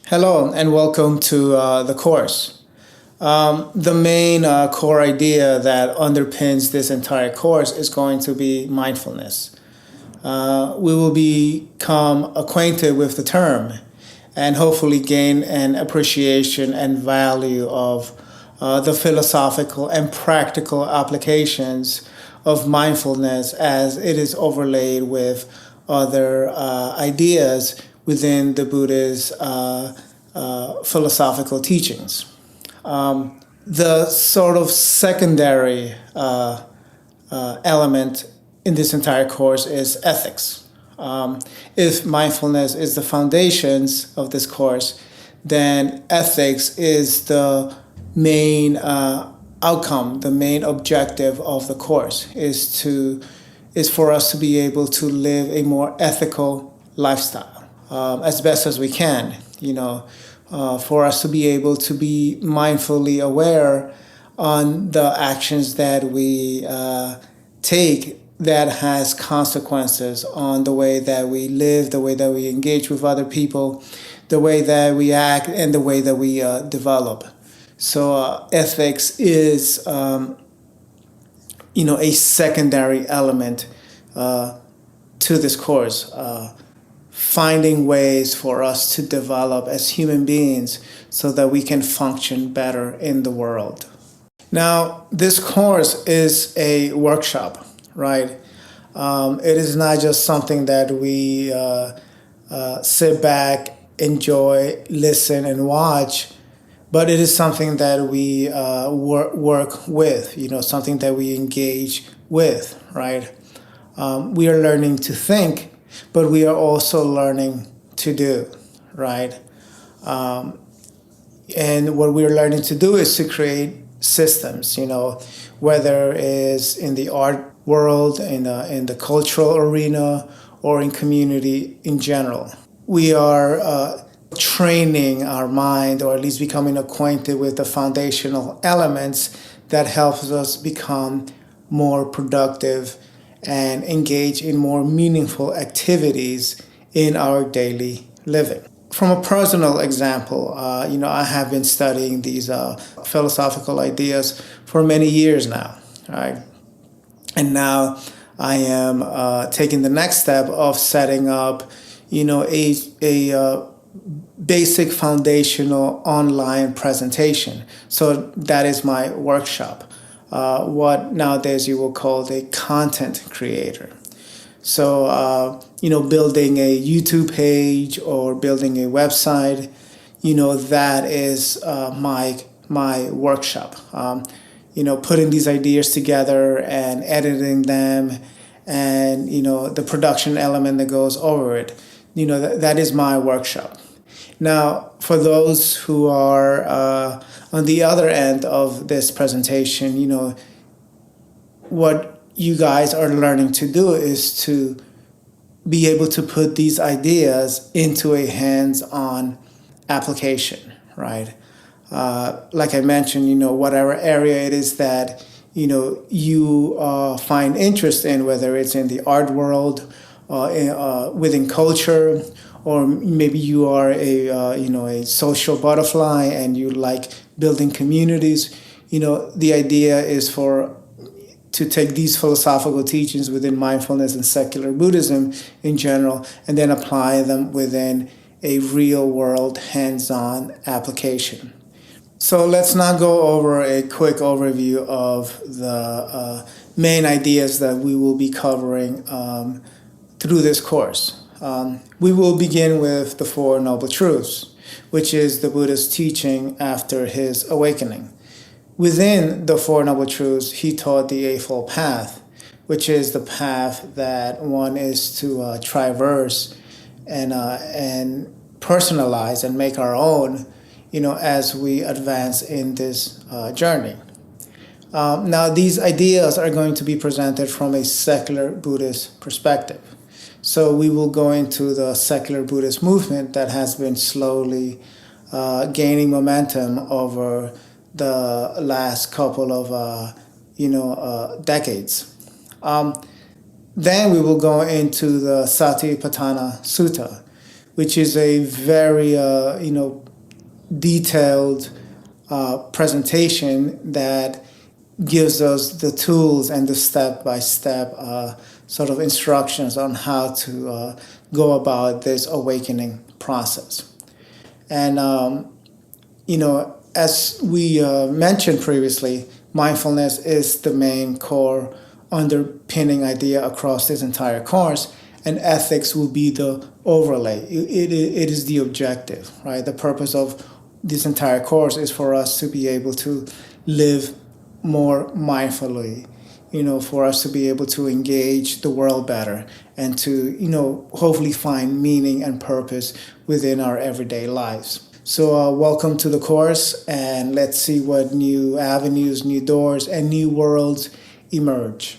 Hello and welcome to the course. The main core idea that underpins this entire course is going to be mindfulness. We will become acquainted with the term and hopefully gain an appreciation and value of the philosophical and practical applications of mindfulness as it is overlaid with other ideas within the Buddha's philosophical teachings. The sort of secondary element in this entire course is ethics. If mindfulness is the foundations of this course, then ethics is the main outcome, the main objective of the course is for us to be able to live a more ethical lifestyle as best as we can. For us to be able to be mindfully aware on the actions that we take that has consequences on the way that we live, the way that we engage with other people, the way that we act, and the way that we develop. So ethics is, a secondary element to this course. Finding ways for us to develop as human beings so that we can function better in the world. Now, this course is a workshop, right? It is not just something that we sit back, enjoy, listen, and watch, but it is something that we work with, something that we engage with, right? We are learning to think, but we are also learning to do, right? And what we're learning to do is to create systems, whether it's in the art world, in the cultural arena, or in community in general. We are training our mind, or at least becoming acquainted with the foundational elements that helps us become more productive and engage in more meaningful activities in our daily living. From a personal example, I have been studying these philosophical ideas for many years now, right? And now I am taking the next step of setting up, a basic foundational online presentation. So that is my workshop. What nowadays you will call a content creator. So, building a YouTube page or building a website, that is my workshop. Putting these ideas together and editing them and, the production element that goes over it, that is my workshop. Now, for those who are on the other end of this presentation, what you guys are learning to do is to be able to put these ideas into a hands-on application, right? Like I mentioned, whatever area it is that, you find interest in, whether it's in the art world, within culture, or maybe you are a social butterfly and you like building communities. The idea is to take these philosophical teachings within mindfulness and secular Buddhism in general, and then apply them within a real world hands-on application. So let's now go over a quick overview of the main ideas that we will be covering through this course. We will begin with the Four Noble Truths, which is the Buddha's teaching after his awakening. Within the Four Noble Truths, he taught the Eightfold Path, which is the path that one is to traverse and personalize and make our own, as we advance in this journey. Now, these ideas are going to be presented from a secular Buddhist perspective. So we will go into the secular Buddhist movement that has been slowly gaining momentum over the last couple of decades. Then we will go into the Satipatthana Sutta, which is a very detailed presentation that gives us the tools and the step-by-step sort of instructions on how to go about this awakening process. And as we mentioned previously, mindfulness is the main core underpinning idea across this entire course, and ethics will be the overlay. It is the objective, right? The purpose of this entire course is for us to be able to live more mindfully, for us to be able to engage the world better and to, hopefully find meaning and purpose within our everyday lives. So welcome to the course, and let's see what new avenues, new doors, and new worlds emerge.